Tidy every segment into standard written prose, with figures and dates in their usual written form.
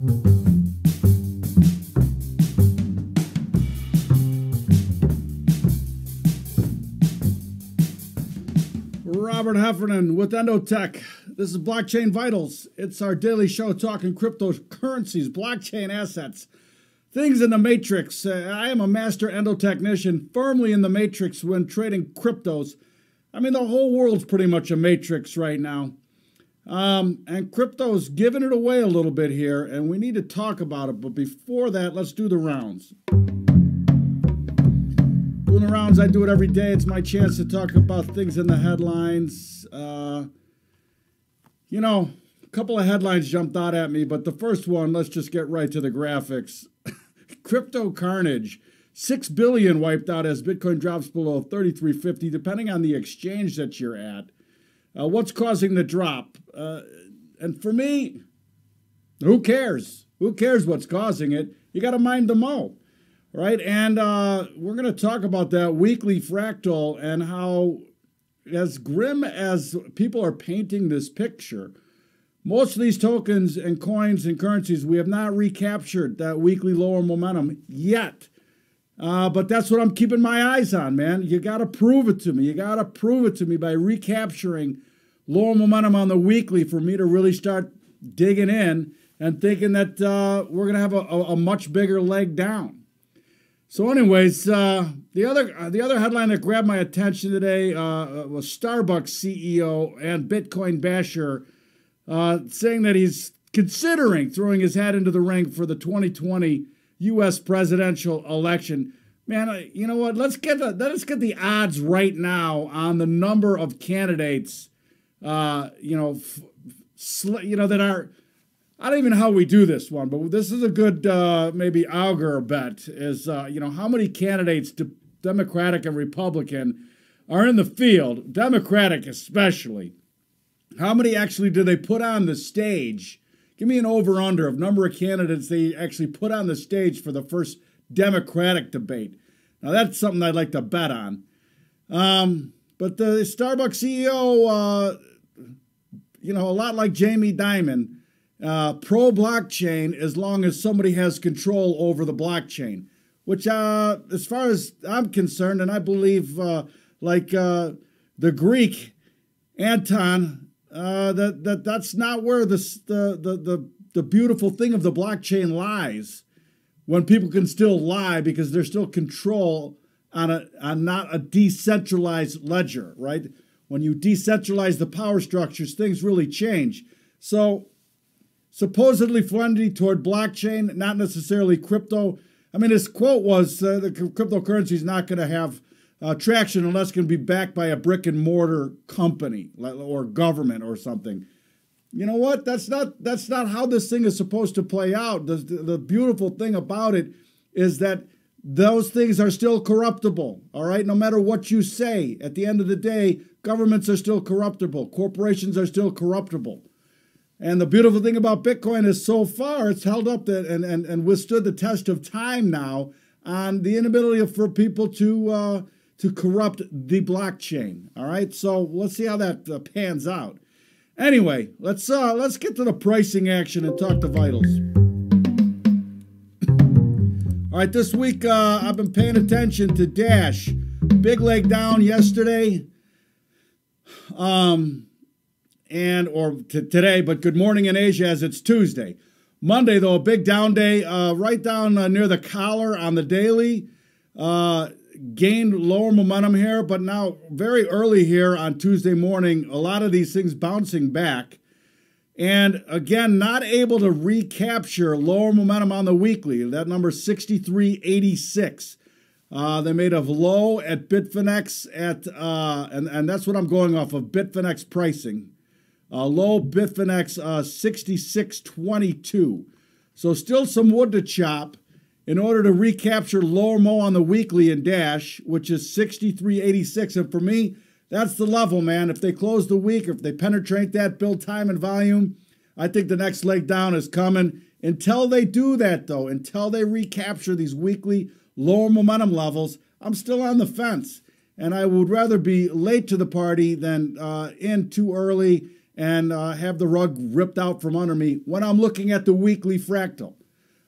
Robert Heffernan with Endotech. This is Blockchain Vitals. It's our daily show talking cryptocurrencies, blockchain assets, things in the matrix. I am a master endotechnician, firmly in the matrix when trading cryptos. I mean, the whole world's pretty much a matrix right now. And crypto's giving it away a little bit here, and we need to talk about it. But before that, let's do the rounds. Doing the rounds, I do it every day. It's my chance to talk about things in the headlines. You know, a couple of headlines jumped out at me, but the first one, let's just get right to the graphics. Crypto carnage. 6 billion wiped out as Bitcoin drops below 33.50, depending on the exchange that you're at. What's causing the drop? And for me, who cares? Who cares what's causing it? You got to mind the mo. Right, and we're going to talk about that weekly fractal and how, as grim as people are painting this picture, most of these tokens and coins and currencies, we have not recaptured that weekly lower momentum yet. But that's what I'm keeping my eyes on, man. You got to prove it to me. You got to prove it to me by recapturing lower momentum on the weekly for me to really start digging in and thinking that we're going to have a much bigger leg down. So anyways, the other headline that grabbed my attention today was Starbucks CEO and Bitcoin basher saying that he's considering throwing his hat into the ring for the 2020 U.S. presidential election. Man, you know what? Let's get the odds right now on the number of candidates, that are. I don't even know how we do this one, but this is a good maybe augur bet is, how many candidates, Democratic and Republican, are in the field, Democratic especially. How many actually do they put on the stage? Give me an over-under of number of candidates they actually put on the stage for the first Democratic debate. Now, that's something I'd like to bet on. But the Starbucks CEO, a lot like Jamie Dimon, pro-blockchain as long as somebody has control over the blockchain, which, as far as I'm concerned, and I believe the Greek Anton, that's not where the beautiful thing of the blockchain lies, when people can still lie because there's still control on not a decentralized ledger, right? When you decentralize the power structures, things really change. So supposedly friendly toward blockchain, not necessarily crypto. I mean, his quote was the cryptocurrency is not going to have traction unless it can be backed by a brick and mortar company or government or something. You know what? That's not how this thing is supposed to play out. The beautiful thing about it is that those things are still corruptible, all right? No matter what you say, at the end of the day, governments are still corruptible. Corporations are still corruptible. And the beautiful thing about Bitcoin is so far it's held up and withstood the test of time now on the inability for people to corrupt the blockchain. All right, so let's see how that pans out. Anyway, let's get to the pricing action and talk to vitals. All right, this week I've been paying attention to Dash. Big leg down yesterday. Today, but good morning in Asia as it's Tuesday. Monday, though, a big down day, right down near the collar on the daily. Gained lower momentum here, but now very early here on Tuesday morning, a lot of these things bouncing back. And again, not able to recapture lower momentum on the weekly. That number 63.86. They made a low at Bitfinex and that's what I'm going off of, Bitfinex pricing. Low Bitfinex 66.22. So still some wood to chop in order to recapture lower mo on the weekly in Dash, which is 63.86. And for me, that's the level, man. If they close the week, if they penetrate that, build time and volume, I think the next leg down is coming. Until they do that, though, until they recapture these weekly lower momentum levels, I'm still on the fence. And I would rather be late to the party than in too early and have the rug ripped out from under me when I'm looking at the weekly fractal.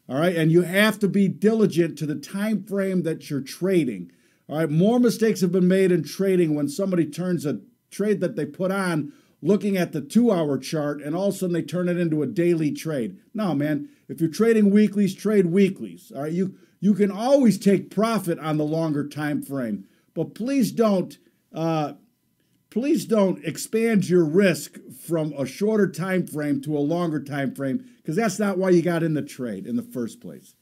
All right, and you have to be diligent to the time frame that you're trading. All right, more mistakes have been made in trading when somebody turns a trade that they put on looking at the 2-hour chart, and all of a sudden they turn it into a daily trade. No, man, if you're trading weeklies, trade weeklies. All right, you can always take profit on the longer time frame, but please don't expand your risk from a shorter time frame to a longer time frame, because that's not why you got in the trade in the first place.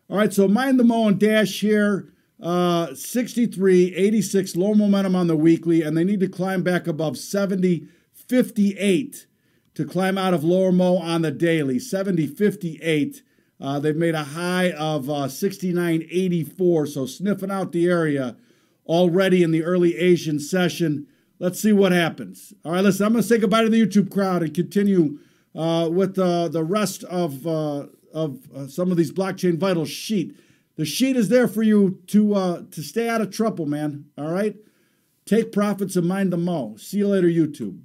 All right, so mind the Mo and Dash here. 63, 86, low momentum on the weekly, and they need to climb back above 70, 58 to climb out of lower Mo on the daily. 70, 58. They've made a high of 69.84, so sniffing out the area already in the early Asian session. Let's see what happens. All right, listen, I'm going to say goodbye to the YouTube crowd and continue with the rest of some of these Blockchain Vitals sheet. The sheet is there for you to stay out of trouble, man. All right? Take profits and mind the Mo. See you later, YouTube.